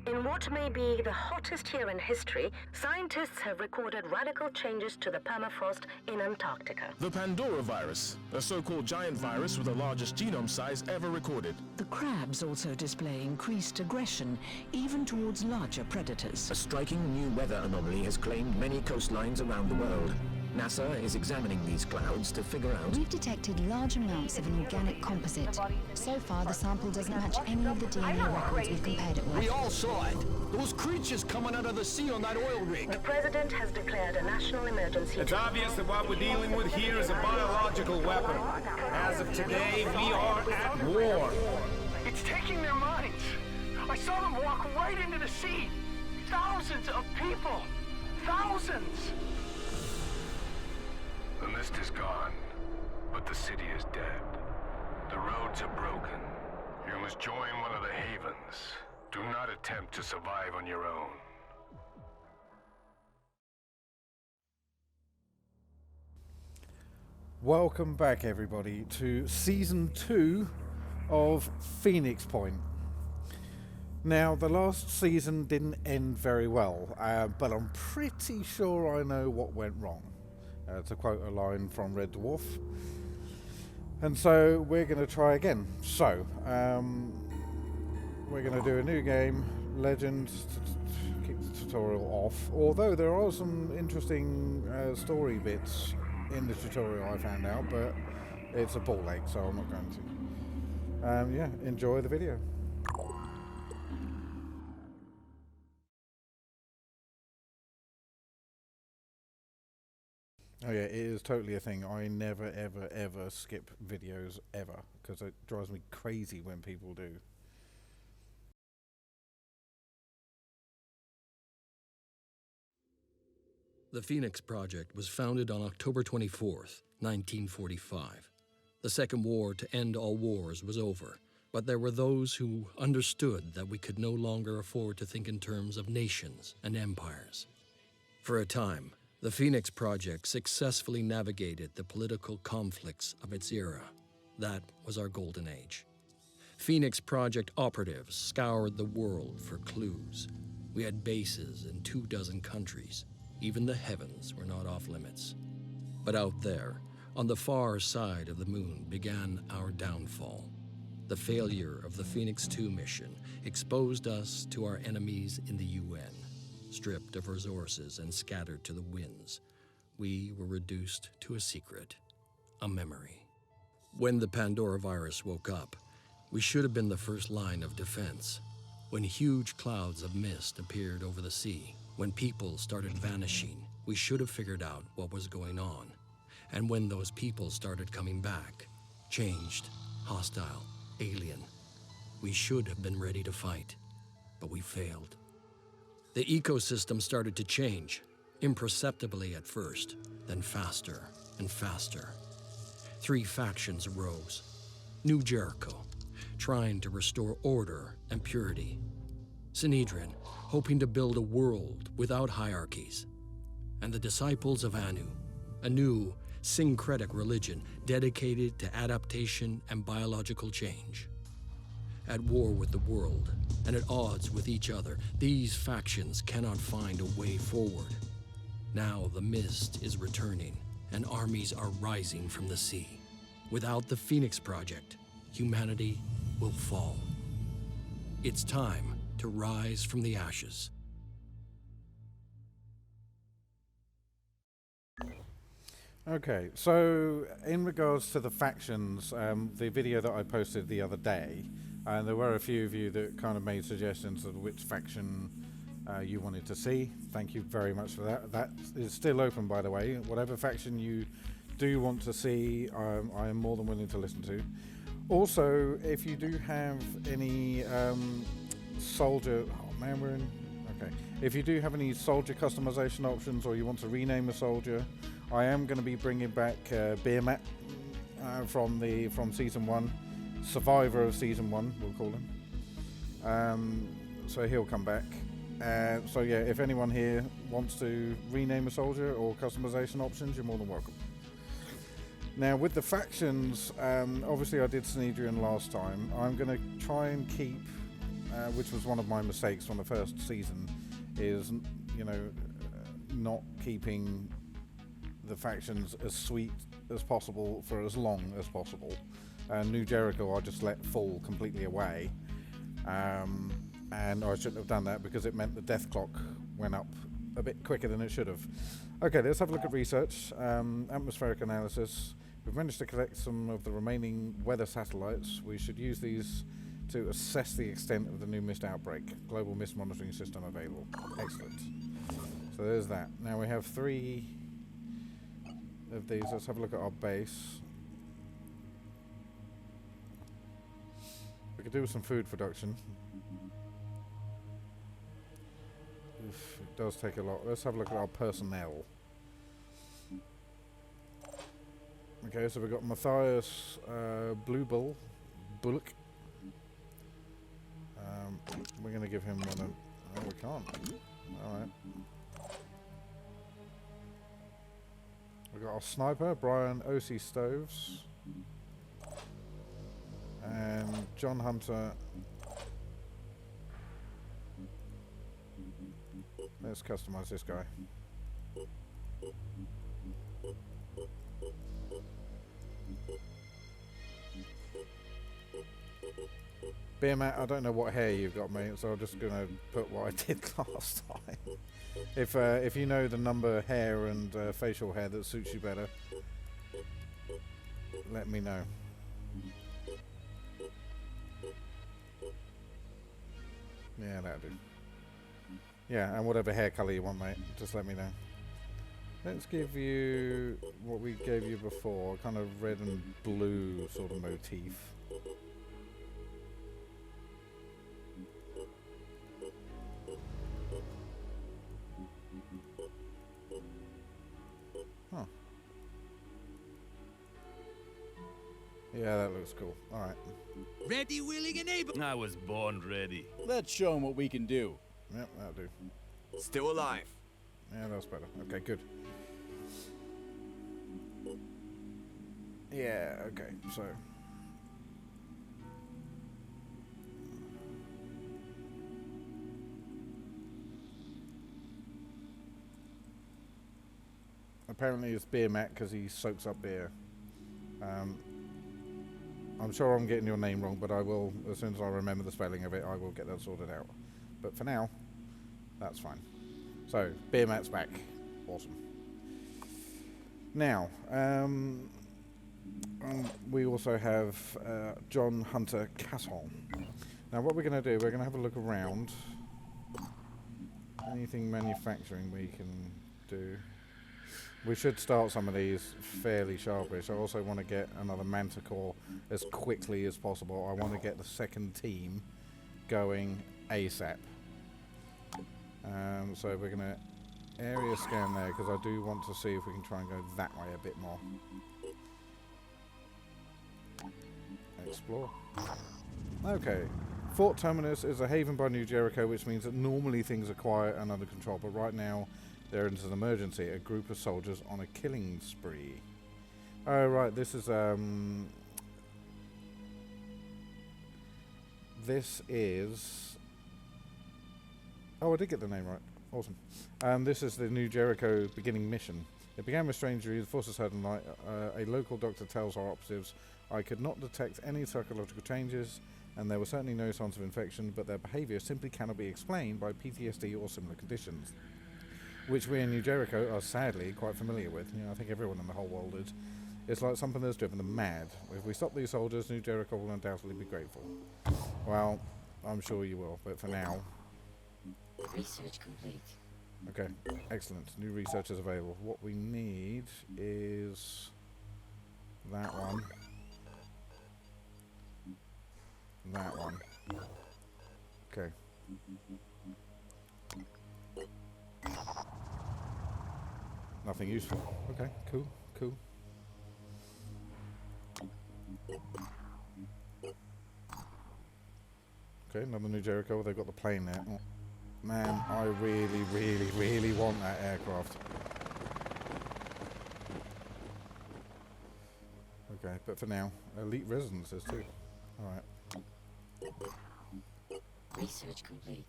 In what may be the hottest year in history, scientists have recorded radical changes to the permafrost in Antarctica. The Pandoravirus, a so-called giant virus with the largest genome size ever recorded. The crabs also display increased aggression, even towards larger predators. A striking new weather anomaly has claimed many coastlines around the world. NASA is examining these clouds to figure out... We've detected large amounts of an organic composite. So far, the sample doesn't match any of the DNA records we've compared it with. We all saw it. Those creatures coming out of the sea on that oil rig. The president has declared a national emergency. It's obvious that what we're dealing with here is a biological weapon. As of today, we are at war. It's taking their minds. I saw them walk right into the sea. Thousands of people. Thousands. The mist is gone, but the city is dead. The roads are broken. You must join one of the havens. Do not attempt to survive on your own. Welcome back, everybody, to Season 2 of Phoenix Point. Now, the last season didn't end very well, but I'm pretty sure I know what went wrong. To quote a line from Red Dwarf. And so we're going to try again. So we're going to do a new game, Legend, to keep the tutorial off. Although there are some interesting story bits in the tutorial I found out, but it's a ball ache, so I'm not going to. Yeah, enjoy the video. Oh yeah, it is totally a thing. I never, ever, ever skip videos, ever, because it drives me crazy when people do. The Phoenix Project was founded on October 24th, 1945. The Second War to end all wars was over, but there were those who understood that we could no longer afford to think in terms of nations and empires. For a time, the Phoenix Project successfully navigated the political conflicts of its era. That was our golden age. Phoenix Project operatives scoured the world for clues. We had bases in 24 countries. Even the heavens were not off limits. But out there, on the far side of the moon, began our downfall. The failure of the Phoenix 2 mission exposed us to our enemies in the UN. Stripped of resources and scattered to the winds, we were reduced to a secret, a memory. When the Pandoravirus woke up, we should have been the first line of defense. When huge clouds of mist appeared over the sea, when people started vanishing, we should have figured out what was going on. And when those people started coming back, changed, hostile, alien, we should have been ready to fight, but we failed. The ecosystem started to change, imperceptibly at first, then faster and faster. 3 factions arose. New Jericho, trying to restore order and purity. Sanhedrin, hoping to build a world without hierarchies. And the disciples of Anu, a new syncretic religion dedicated to adaptation and biological change. At war with the world, and at odds with each other, these factions cannot find a way forward. Now the mist is returning, and armies are rising from the sea. Without the Phoenix Project, humanity will fall. It's time to rise from the ashes. Okay, so in regards to the factions, the video that I posted the other day, and there were a few of you that kind of made suggestions of which faction you wanted to see. Thank you very much for that. That is still open, by the way. Whatever faction you do want to see, I am more than willing to listen to. Also, if you do have any soldier... Oh man, we're in... Okay. If you do have any soldier customization options, or you want to rename a soldier, I am going to be bringing back Beer Matt from Season 1. Survivor of Season 1, we'll call him. So he'll come back. So yeah, if anyone here wants to rename a soldier or customization options, you're more than welcome. Now with the factions, obviously I did Sanhedrin last time. I'm going to try and keep which was one of my mistakes from the first season, is, you know, not keeping the factions as sweet as possible for as long as possible. New Jericho I just let fall completely away, and I shouldn't have done that because it meant the death clock went up a bit quicker than it should have. Okay, let's have a look at research. Atmospheric analysis. We've managed to collect some of the remaining weather satellites. We should use these to assess the extent of the new mist outbreak. Global mist monitoring system available. Excellent. So there's that. Now we have 3 of these. Let's have a look at our base. We could do with some food production. It does take a lot. Let's have a look at our personnel. Okay, so we've got Matthias Bullock. We're going to give him one of... Oh, we can't. Alright. We've got our sniper, Brian O.C. Stoves. And John Hunter. Let's customize this guy. Beer Matt, I don't know what hair you've got, mate, so I'm just gonna put what I did last time. If you know the number hair and facial hair that suits you better, let me know. Yeah, that'll do. Yeah, and whatever hair colour you want, mate, just let me know. Let's give you what we gave you before, kind of red and blue sort of motif. Huh. Yeah, that looks cool. Alright. Ready, willing, and able. I was born ready. Let's show them what we can do. Yep, that'll do. Still alive. Yeah, that's better. Okay, good. Yeah, okay, so... Apparently it's Beer Matt because he soaks up beer. I'm sure I'm getting your name wrong, but I will, as soon as I remember the spelling of it, I will get that sorted out. But for now, that's fine. So, Beer Matt's back. Awesome. Now, we also have John Hunter Casson. Now what we're going to do, we're going to have a look around. Anything manufacturing we can do. We should start some of these fairly sharpish. I also want to get another Manticore as quickly as possible. I want to get the second team going ASAP. So we're going to area scan there because I do want to see if we can try and go that way a bit more. Explore. Okay. Fort Terminus is a haven by New Jericho, which means that normally things are quiet and under control, but right now there is an emergency. A group of soldiers on a killing spree. Oh, right. This is oh, I did get the name right. Awesome. This is the New Jericho beginning mission. It began with strange forces heard in light. A local doctor tells our operatives, I could not detect any psychological changes, and there were certainly no signs of infection, but their behaviour simply cannot be explained by PTSD or similar conditions, which we in New Jericho are sadly quite familiar with. You know, I think everyone in the whole world is. It's like something that's driven them mad. If we stop these soldiers, New Jericho will undoubtedly be grateful. Well, I'm sure you will, but for now... Research complete. Okay, excellent. New research is available. What we need is that one. That one. Okay. Nothing useful. Okay, cool, cool. Okay, another New Jericho. They've got the plane there. Oh. Man, I really, really, really want that aircraft. Okay, but for now, elite residences too. Alright. Research complete.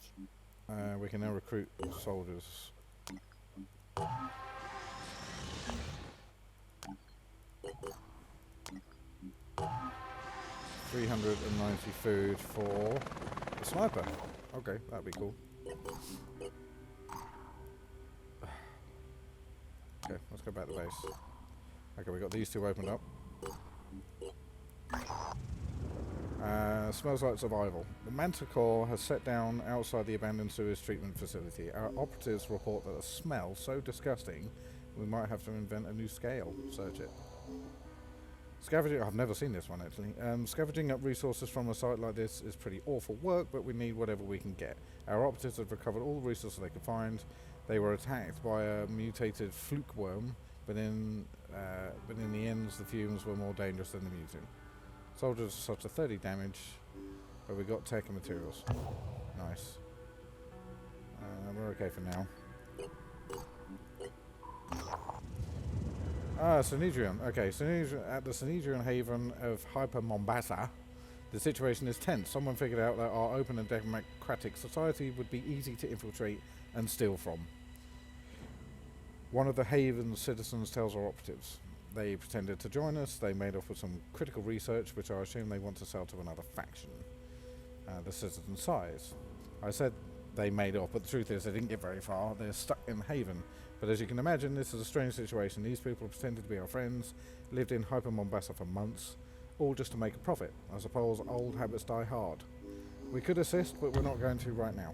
We can now recruit soldiers. 390 food for the sniper. Okay, that'd be cool. Okay, let's go back to base. Okay, we got these two opened up. Smells like survival. The Manticore has set down outside the abandoned sewage treatment facility. Our operatives report that a smell so disgusting we might have to invent a new scale. Search it. Scavenging, I've never seen this one actually. Scavenging up resources from a site like this is pretty awful work, but we need whatever we can get. Our operatives have recovered all the resources they could find. They were attacked by a mutated fluke worm, but in the end the fumes were more dangerous than the mutant. Soldiers suffered 30 damage, but we got tech and materials. Nice. We're okay for now. Synedrion. Okay, at the Synedrion haven of Hyper Mombasa, the situation is tense. Someone figured out that our open and democratic society would be easy to infiltrate and steal from. One of the haven's citizens tells our operatives. They pretended to join us. They made off with some critical research, which I assume they want to sell to another faction. The citizen sighs. I said they made off, but the truth is they didn't get very far. They're stuck in Haven. But as you can imagine, this is a strange situation. These people pretended to be our friends, lived in Hyper Mombasa for months, all just to make a profit. I suppose old habits die hard. We could assist, but we're not going to right now.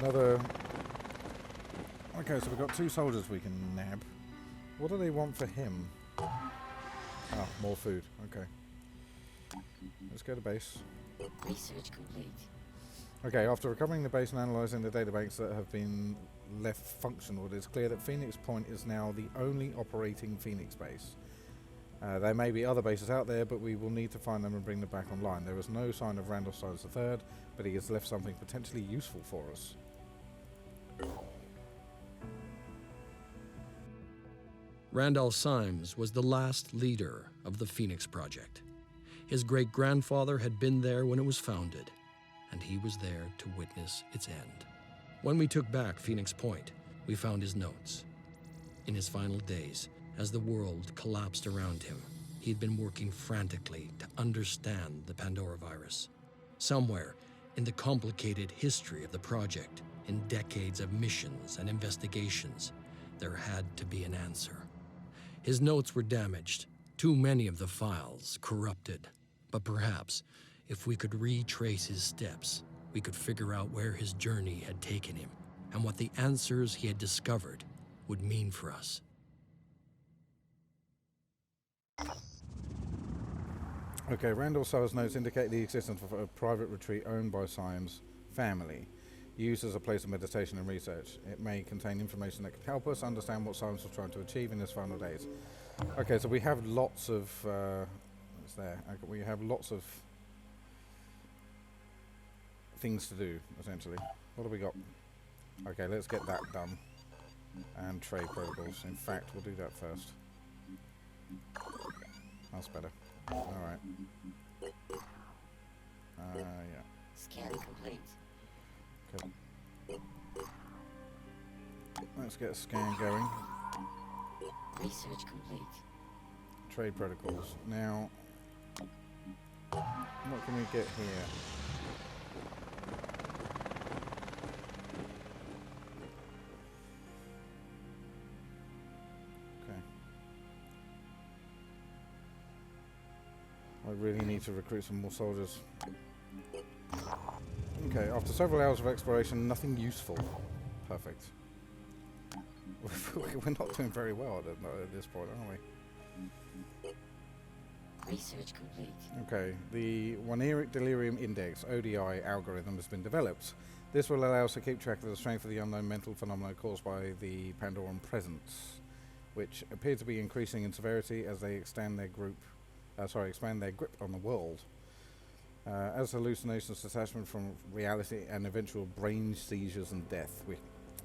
Another... Okay, so we've got 2 soldiers we can nab. What do they want for him? Oh, more food. Okay. Let's go to base. Research complete. Okay, after recovering the base and analysing the databanks that have been left functional, it is clear that Phoenix Point is now the only operating Phoenix base. There may be other bases out there, but we will need to find them and bring them back online. There is no sign of Randall Sides III, but he has left something potentially useful for us. Randall Symes was the last leader of the Phoenix Project. His great-grandfather had been there when it was founded, and he was there to witness its end. When we took back Phoenix Point, we found his notes. In his final days, as the world collapsed around him, he had been working frantically to understand the Pandoravirus. Somewhere in the complicated history of the project, in decades of missions and investigations, there had to be an answer. His notes were damaged, too many of the files corrupted. But perhaps, if we could retrace his steps, we could figure out where his journey had taken him and what the answers he had discovered would mean for us. Okay, Randall Sides notes indicate the existence of a private retreat owned by Symes' family, used as a place of meditation and research. It may contain information that could help us understand what Symes was trying to achieve in his final days. Okay, so we have lots of... what's there? Okay, we have lots of things to do, essentially. What have we got? Okay, let's get that done. And trade protocols. In fact, we'll do that first. That's better. Alright. Yeah. Scan complete. Okay. Let's get a scan going. Research complete. Trade protocols. Now, what can we get here? Okay. I really need to recruit some more soldiers. Okay, after several hours of exploration, nothing useful. Perfect. We're not doing very well at this point, are we? Research complete. Okay, the Waneric Delirium Index, ODI, algorithm has been developed. This will allow us to keep track of the strength of the unknown mental phenomena caused by the Pandoran presence, which appear to be increasing in severity as they expand their grip on the world. As hallucinations, detachment from reality, and eventual brain seizures and death,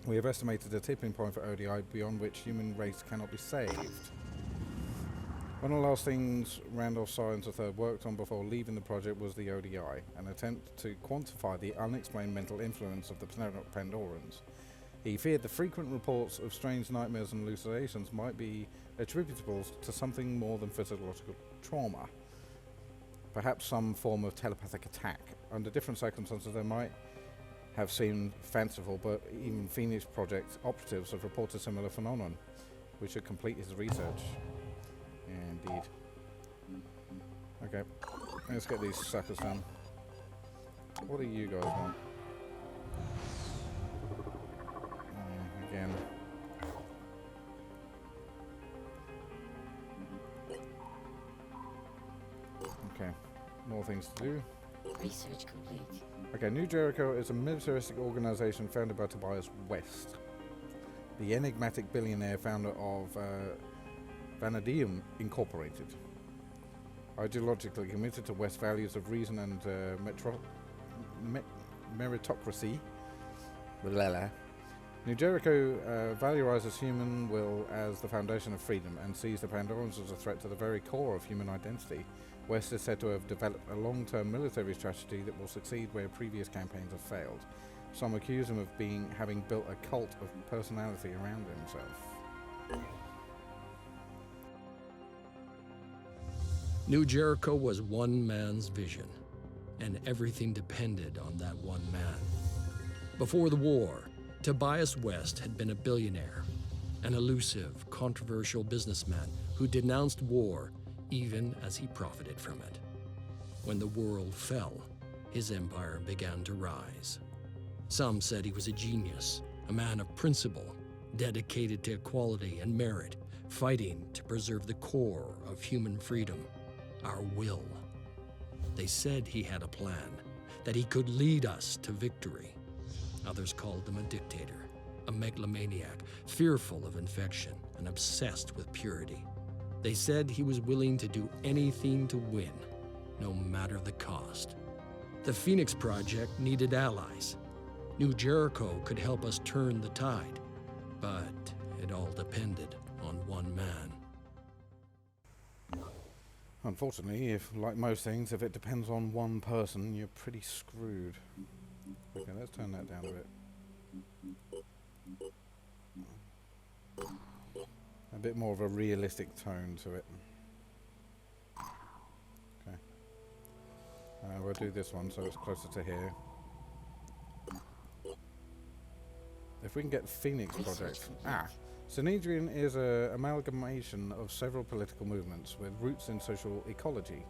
we have estimated a tipping point for ODI beyond which human race cannot be saved. One of the last things Randolph Science III worked on before leaving the project was the ODI, an attempt to quantify the unexplained mental influence of the Pandorans. He feared the frequent reports of strange nightmares and hallucinations might be attributable to something more than physiological trauma. Perhaps some form of telepathic attack. Under different circumstances they might have seemed fanciful, but even Phoenix Project operatives have reported similar phenomenon. We should complete his research. Yeah, indeed. Okay, let's get these suckers done. What do you guys want? Again. Okay, more things to do. Research complete. Okay, New Jericho is a militaristic organization founded by Tobias West, the enigmatic billionaire founder of Vanadium Incorporated. Ideologically committed to West values of reason and meritocracy, New Jericho valorizes human will as the foundation of freedom and sees the Pandorans as a threat to the very core of human identity. West is said to have developed a long-term military strategy that will succeed where previous campaigns have failed. Some accuse him of having built a cult of personality around himself. New Jericho was one man's vision, and everything depended on that one man. Before the war, Tobias West had been a billionaire, an elusive, controversial businessman who denounced war even as he profited from it. When the world fell, his empire began to rise. Some said he was a genius, a man of principle, dedicated to equality and merit, fighting to preserve the core of human freedom, our will. They said he had a plan, that he could lead us to victory. Others called him a dictator, a megalomaniac, fearful of infection and obsessed with purity. They said he was willing to do anything to win, no matter the cost. The Phoenix Project needed allies. New Jericho could help us turn the tide, but it all depended on one man. Unfortunately, like most things, if it depends on one person, you're pretty screwed. Okay, let's turn that down a bit. A bit more of a realistic tone to it. Okay. We'll do this one so it's closer to here. If we can get Phoenix Project. Synedrian is an amalgamation of several political movements with roots in social ecology,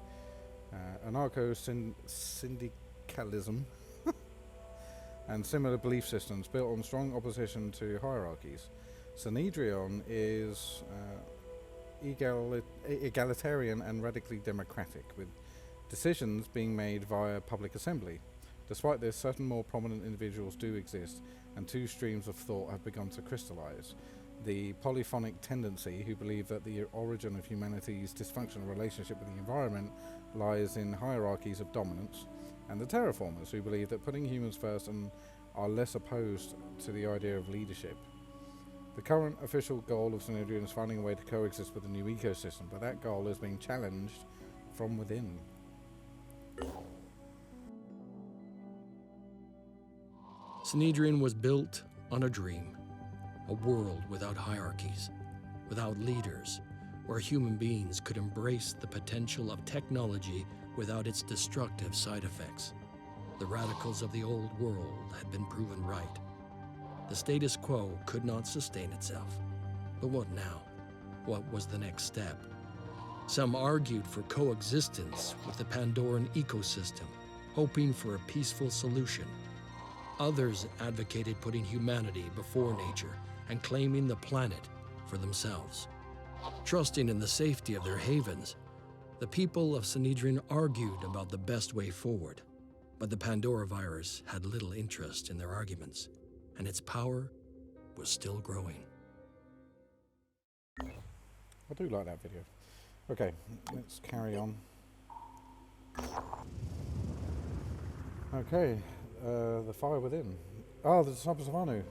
anarcho-syndicalism, and similar belief systems built on strong opposition to hierarchies. Synedrion is egalitarian and radically democratic, with decisions being made via public assembly. Despite this, certain more prominent individuals do exist, and two streams of thought have begun to crystallize. The polyphonic tendency, who believe that the origin of humanity's dysfunctional relationship with the environment lies in hierarchies of dominance, and the terraformers, who believe that putting humans first and are less opposed to the idea of leadership. The current official goal of Synedrion is finding a way to coexist with the new ecosystem, but that goal is being challenged from within. Synedrion was built on a dream, a world without hierarchies, without leaders, where human beings could embrace the potential of technology without its destructive side effects. The radicals of the old world had been proven right. The status quo could not sustain itself. But what now? What was the next step? Some argued for coexistence with the Pandoran ecosystem, hoping for a peaceful solution. Others advocated putting humanity before nature and claiming the planet for themselves. Trusting in the safety of their havens, the people of Synedrion argued about the best way forward. But the Pandoravirus had little interest in their arguments, and its power was still growing. I do like that video. Okay, let's carry on. Okay, the fire within. Oh, the Disciples of Anu.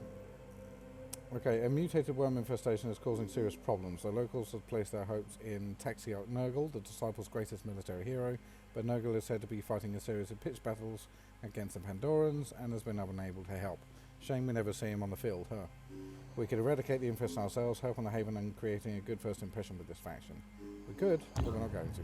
Okay, a mutated worm infestation is causing serious problems. The locals have placed their hopes in Taxiarch Nurgle, the Disciples' greatest military hero, but Nurgle is said to be fighting a series of pitched battles against the Pandorans and has been unable to help. Shame we never see him on the field, huh? We could eradicate the infestation ourselves, help on the Haven and creating a good first impression with this faction. We could, but we're not going to.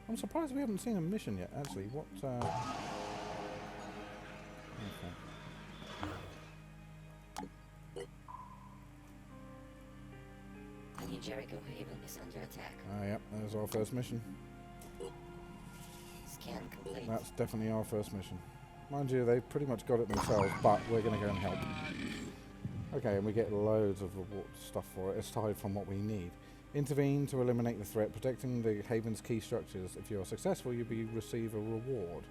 I'm surprised we haven't seen a mission yet, actually. What, okay. The New Jericho Haven is under attack. Ah, yep, there's our first mission. Scan complete. That's definitely our first mission. Mind you, they've pretty much got it themselves, but we're going to go and help. Okay, and we get loads of reward stuff for it, aside from what we need. Intervene to eliminate the threat, protecting the Haven's key structures. If you're successful, you'll receive a reward.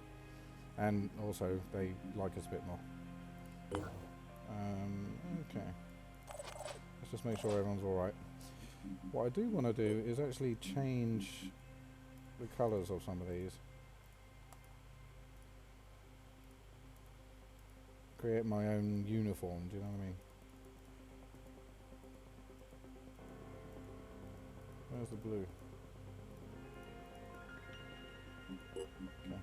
And also, they like us a bit more. Okay. Let's just make sure everyone's alright. What I do want to do is actually change the colours of some of these. Create my own uniform, do you know what I mean? Where's the blue? Okay.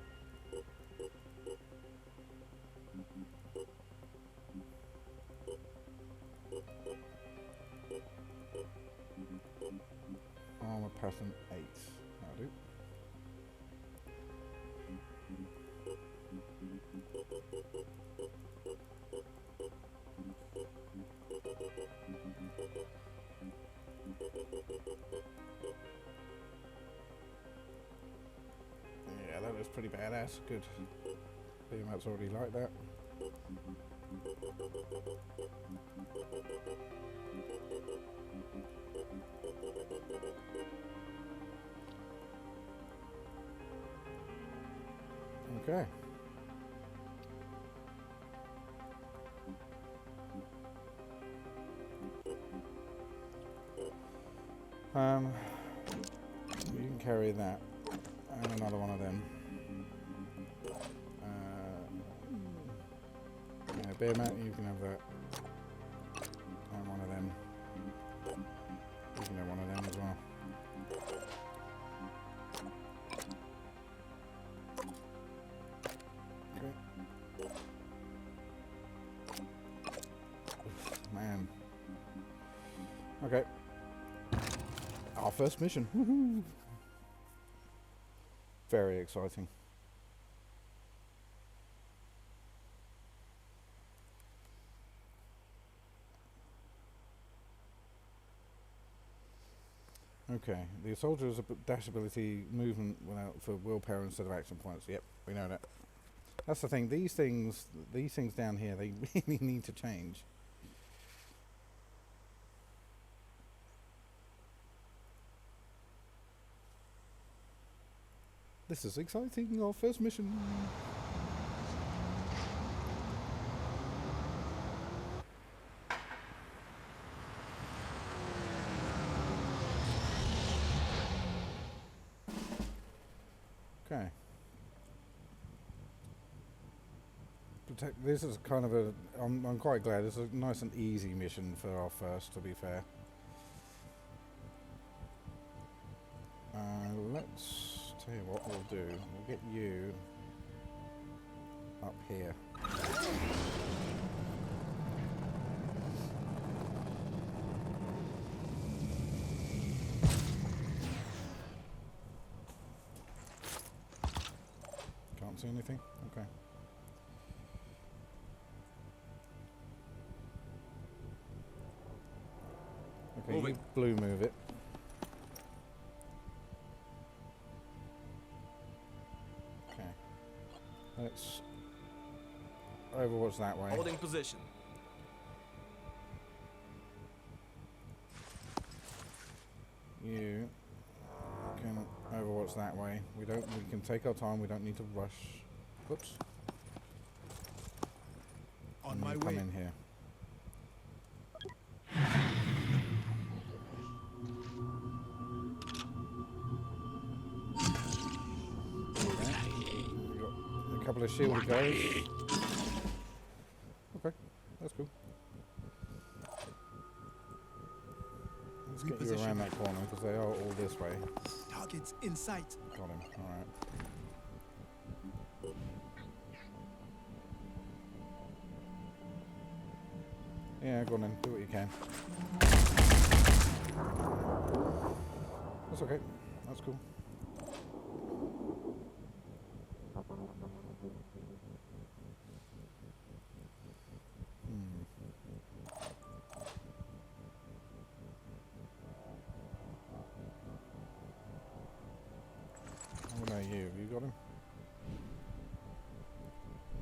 Armor pattern 8. That'll do. Yeah, that looks pretty badass. Good. BMAP's already like that. Okay. You can carry that and another one of them. Yeah, bear mat, you can have that. And one of them. You can have one of them as well. Man. Okay. Our first mission. Woohoo! Very exciting. Okay. The soldier has a dash ability, movement without for willpower instead of action points. Yep, we know that. That's the thing. These things down here, they really need to change. This is exciting. Our first mission. Okay. This is kind of a... I'm quite glad. It's a nice and easy mission for our first, to be fair. Let's tell you what we'll do. We'll get you up here. Can't see anything? Okay. Okay, you blue move it. Okay. Let's Overwatch that way. Holding position. You can Overwatch that way. We can take our time, we don't need to rush. Whoops. On my way. Come in here. couple of shielded guys. Okay, that's cool. Let's get you around that corner because they are all this way. Targets in sight. Got him. All right. Yeah, go on then. Do what you can. That's okay. That's cool. What about you? Have you got him?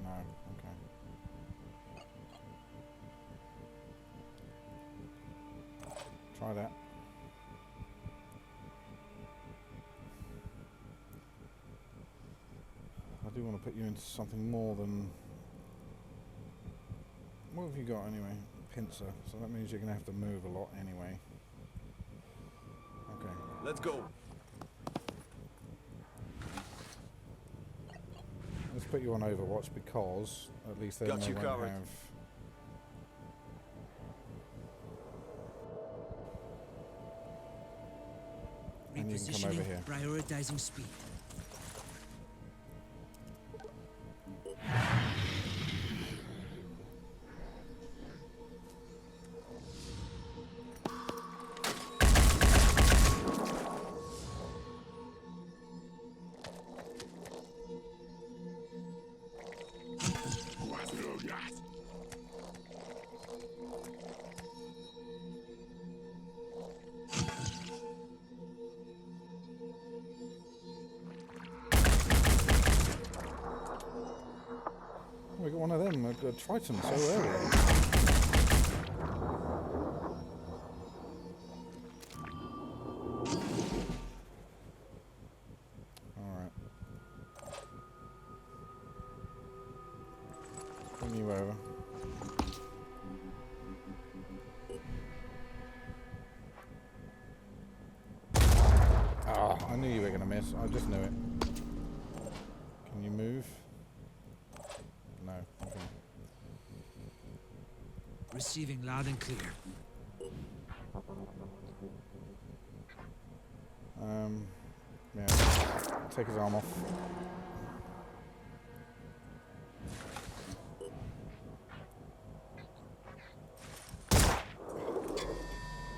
No. Okay. Try that. I do want to put you into something more than... What have you got anyway? Pincer. So that means you're going to have to move a lot anyway. Okay. Let's go. Let's put you on Overwatch because at least then they won't have... And you can come over here. Prioritizing speed. We got one of them, a Triton, so early. Alright. Bring you over. Ah, I knew you were going to miss. I just knew it. Can you move? No. Okay. Receiving loud and clear. Yeah. Take his arm off.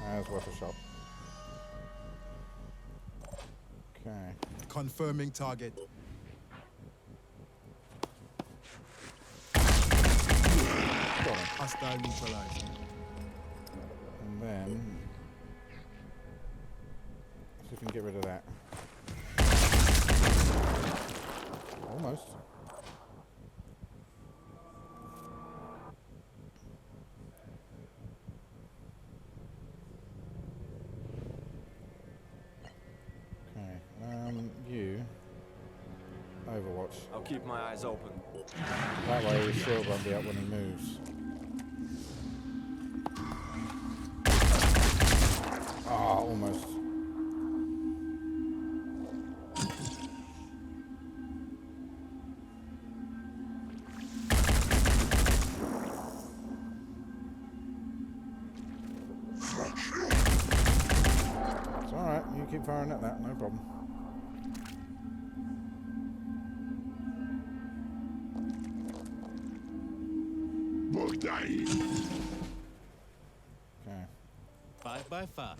That's worth a shot. Okay. Confirming target. Hostile neutralized. And then see if we can get rid of that. Almost. Okay. You Overwatch. I'll keep my eyes open. That way his shield won't be up when he moves. Ah, almost. It's alright, you keep firing at that, no problem. Okay. 5 by 5.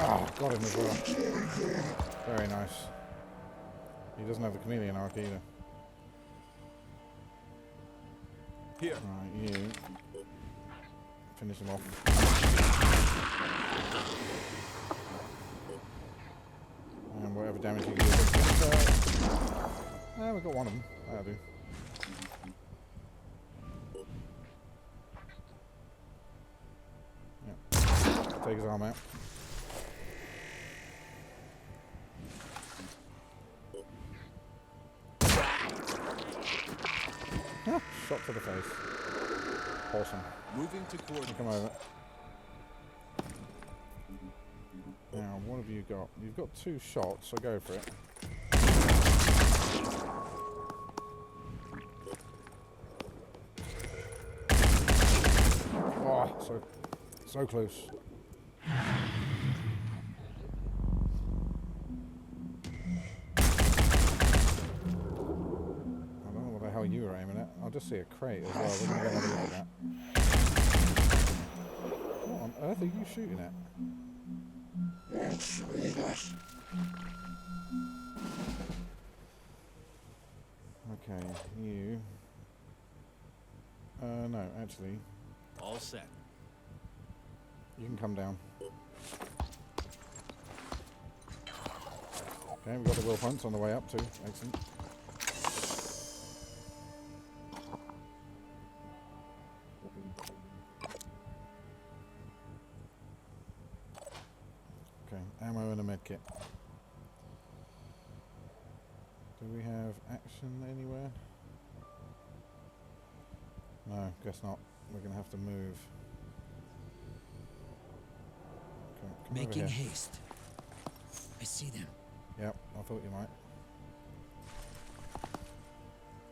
Oh, got him as well. Very nice. He doesn't have the chameleon arc either. Here. Right, you finish him off. And whatever damage you can do. We got one of them. That'll do. Yep. Take his arm out. Shot to the face. Awesome. Moving to coordinates. Come over. Now, what have you got? You've got 2 shots, so go for it. Oh, so close. How you were aiming at. I'll just see a crate as well. We're going to go have a look at that. What on earth are you shooting at? Okay, you. No, actually. All set. You can come down. Okay, we've got the will punts on the way up too. Excellent. Ammo and a medkit. Do we have action anywhere? No, guess not. We're going to have to move. Okay, Making haste. I see them. Yep, I thought you might.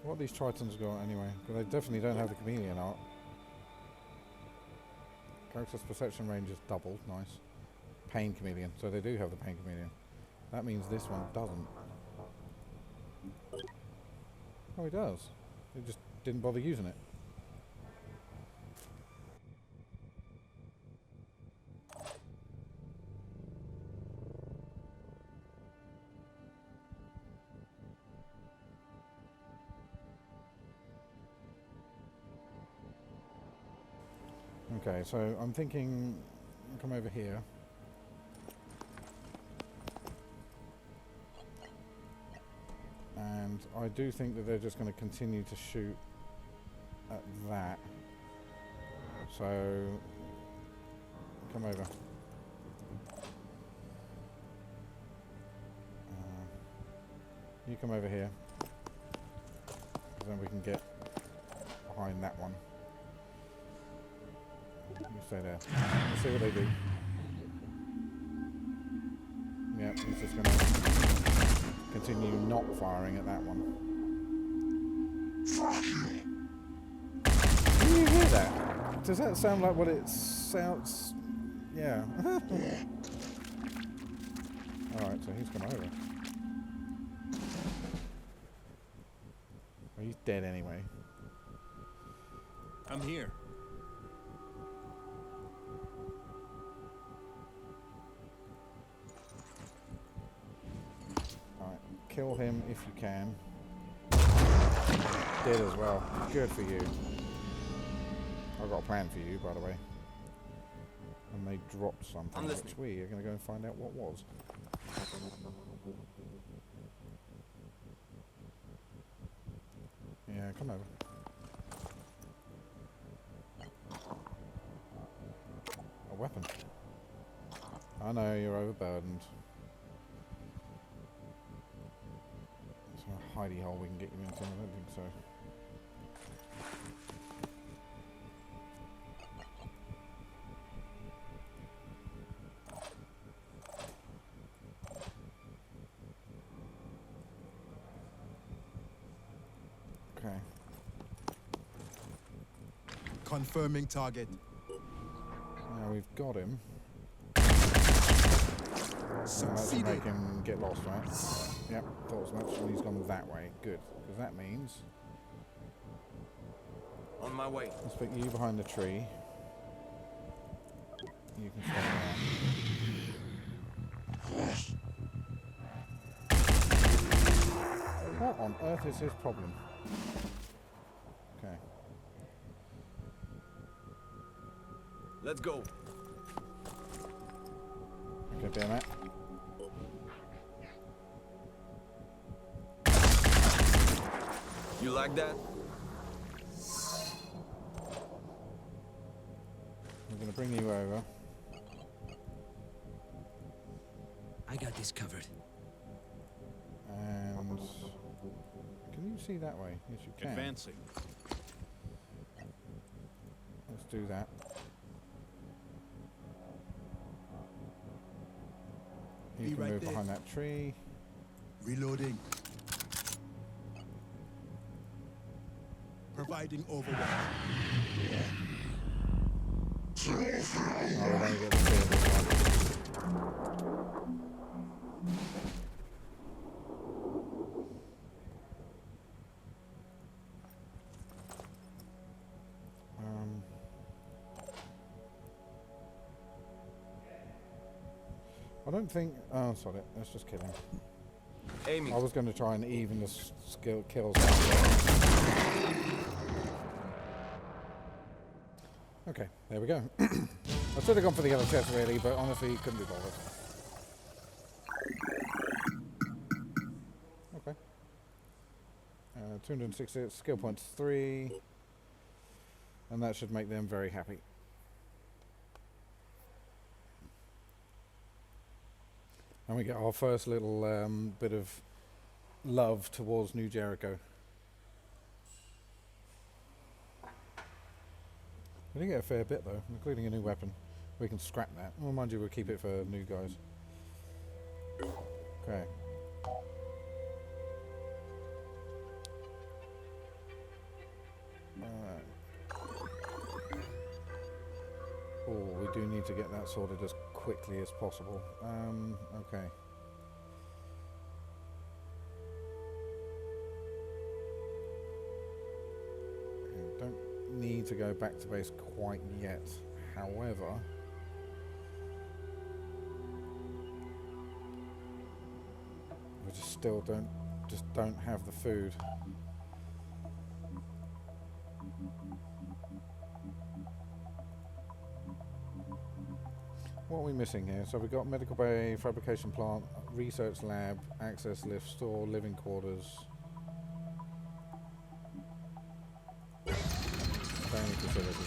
What have these Tritons got anyway? Because they definitely don't have the chameleon art. Character's perception range is doubled. Nice. Pain chameleon, so they do have the pain chameleon. That means this one doesn't. Oh, he does. He just didn't bother using it. Okay, so I'm thinking, come over here. And I do think that they're just going to continue to shoot at that. So, come over. You come over here. Then we can get behind that one. You stay there. Let's see what they do. Yeah, he's just going to continue not firing at that one. Can you hear that? Does that sound like what it sounds? Yeah. Alright, so he's come over. Well, he's dead anyway. I'm here. Kill him if you can. Dead as well. Good for you. I've got a plan for you, by the way. And they dropped something, which we are going to go and find out what was. Yeah, come over. A weapon. I know, you're overburdened. Hidey hole we can get you into, I don't think so. Okay. Confirming target. Now we've got him. Let's make him get lost, right? Yep, thought as much, and he's gone that way. Good, because that means... On my way. Let's put you behind the tree. You can stay there. What on earth is his problem? Okay. Let's go. Okay, damn it. You like that? I'm going to bring you over. I got this covered. And can you see that way? Yes, you can. Advancing. Let's do that. You can move behind that tree. Reloading. Providing overwatch. Oh, we'll only get the two of this one. I don't think. Oh, sorry. Let's just kill him. Amy. I was going to try and even the kills. Okay, there we go. I should have gone for the other chest really, but honestly, couldn't be bothered. Okay. 260 skill points 3, and that should make them very happy. And we get our first little bit of love towards New Jericho. We did get a fair bit though, including a new weapon. We can scrap that. Well, mind you, we'll keep it for new guys. Okay. Oh, we do need to get that sorted as quickly as possible. Okay. Don't need to go back to base quite yet. However, we just still don't have the food. What are we missing here? So we've got medical bay, fabrication plant, research lab, access lift, store, living quarters. Training facility.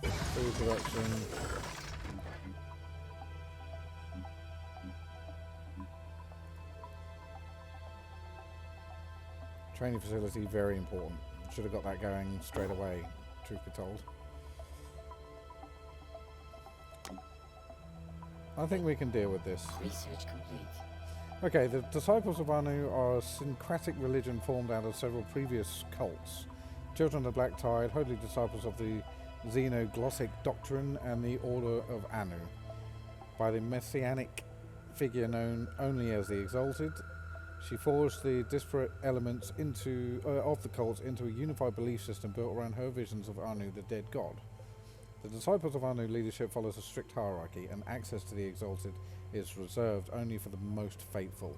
Food production. Training facility, very important. Should have got that going straight away, truth be told. I think we can deal with this. Research complete. Okay, the Disciples of Anu are a syncretic religion formed out of several previous cults. Children of the Black Tide, holy disciples of the Xenoglossic doctrine and the Order of Anu. By the messianic figure known only as the Exalted, she forged the disparate elements of the cults into a unified belief system built around her visions of Anu, the dead god. The Disciples of Anu leadership follows a strict hierarchy, and access to the Exalted is reserved only for the most faithful.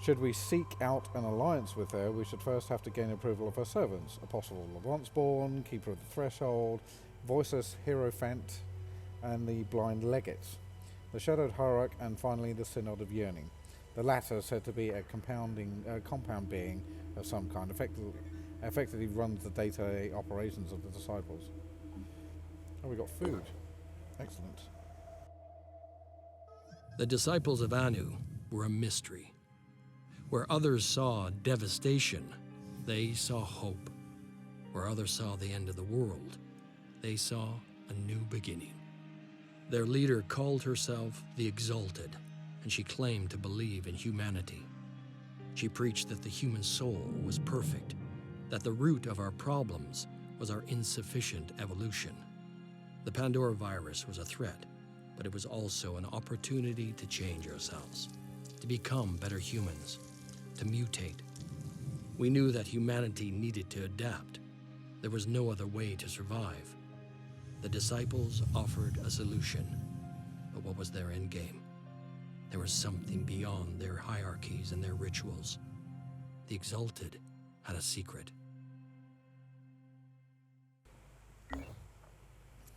Should we seek out an alliance with her, we should first have to gain approval of her servants, Apostle of the Once-Born, Keeper of the Threshold, Voiceless Hierophant, and the Blind Legate, the Shadowed Hierarch, and finally the Synod of Yearning. The latter, said to be a compound being of some kind, effectively runs the day-to-day operations of the Disciples. Oh, we got food. Excellent. The Disciples of Anu were a mystery. Where others saw devastation, they saw hope. Where others saw the end of the world, they saw a new beginning. Their leader called herself the Exalted, and she claimed to believe in humanity. She preached that the human soul was perfect, that the root of our problems was our insufficient evolution. The Pandoravirus was a threat, but it was also an opportunity to change ourselves, to become better humans, to mutate. We knew that humanity needed to adapt. There was no other way to survive. The disciples offered a solution, but what was their end game? There was something beyond their hierarchies and their rituals. The Exalted had a secret.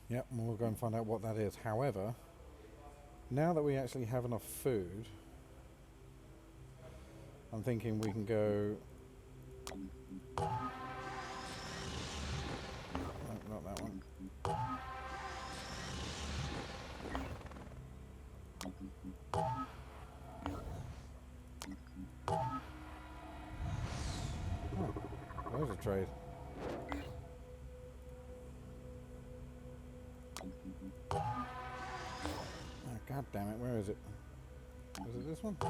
Yep, and we'll go and find out what that is. However, now that we actually have enough food, I'm thinking we can go... No, not that one. Oh, there's a trade. Oh, God damn it, where is it? Is it this one? No.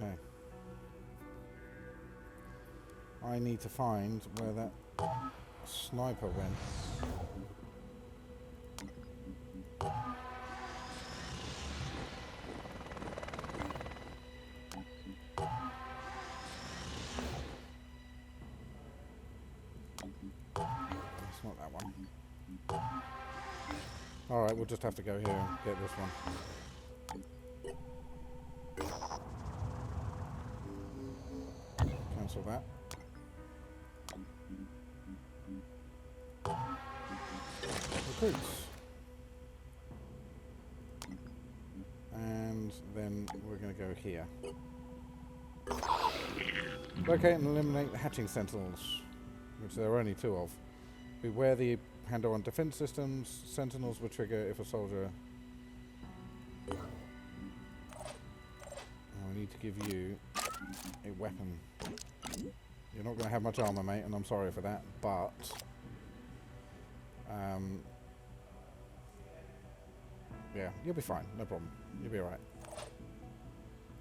Okay. I need to find where that sniper went. It's not that one. Alright, we'll just have to go here and get this one. Cancel that. Recruits. And then we're going to go here. Locate and eliminate the hatching sentinels, which there are only 2 of. Beware the Pandoran defense systems. Sentinels will trigger if a soldier... Now we need to give you a weapon. You're not going to have much armor, mate, and I'm sorry for that, but... yeah, you'll be fine, no problem. You'll be alright.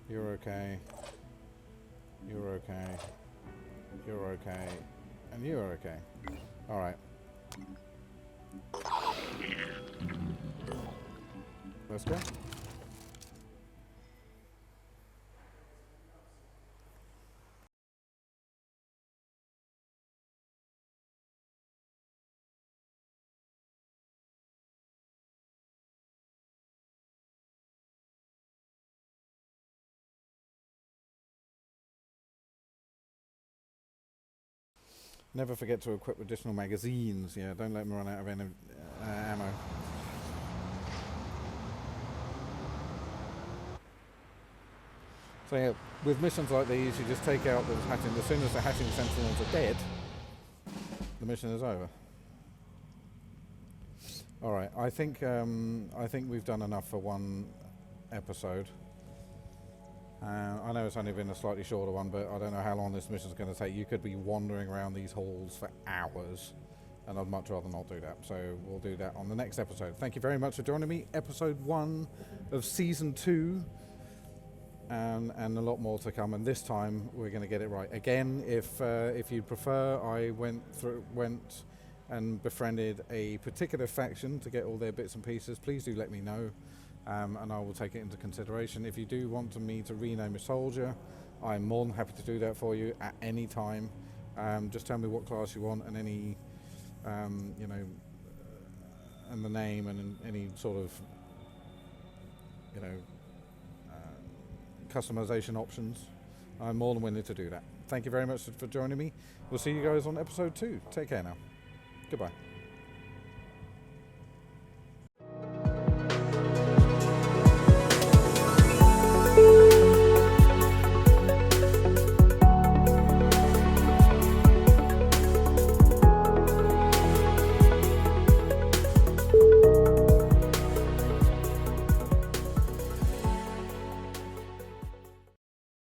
You're okay. You're okay. You're okay. And you're okay. Alright. Let's go. Never forget to equip additional magazines. Yeah, don't let them run out of any ammo. So yeah, with missions like these, you just take out the hatching. As soon as the hatching sentinels are dead, the mission is over. All right, I think we've done enough for one episode. I know it's only been a slightly shorter one, but I don't know how long this mission is going to take. You could be wandering around these halls for hours, and I'd much rather not do that. So we'll do that on the next episode. Thank you very much for joining me. Episode 1 of Season 2, and a lot more to come. And this time we're going to get it right. Again, if you prefer, I went and befriended a particular faction to get all their bits and pieces. Please do let me know. And I will take it into consideration. If you do want me to rename a soldier, I'm more than happy to do that for you at any time. Just tell me what class you want and any, you know, and the name and any sort of, you know, customization options. I'm more than willing to do that. Thank you very much for joining me. We'll see you guys on episode 2. Take care now. Goodbye.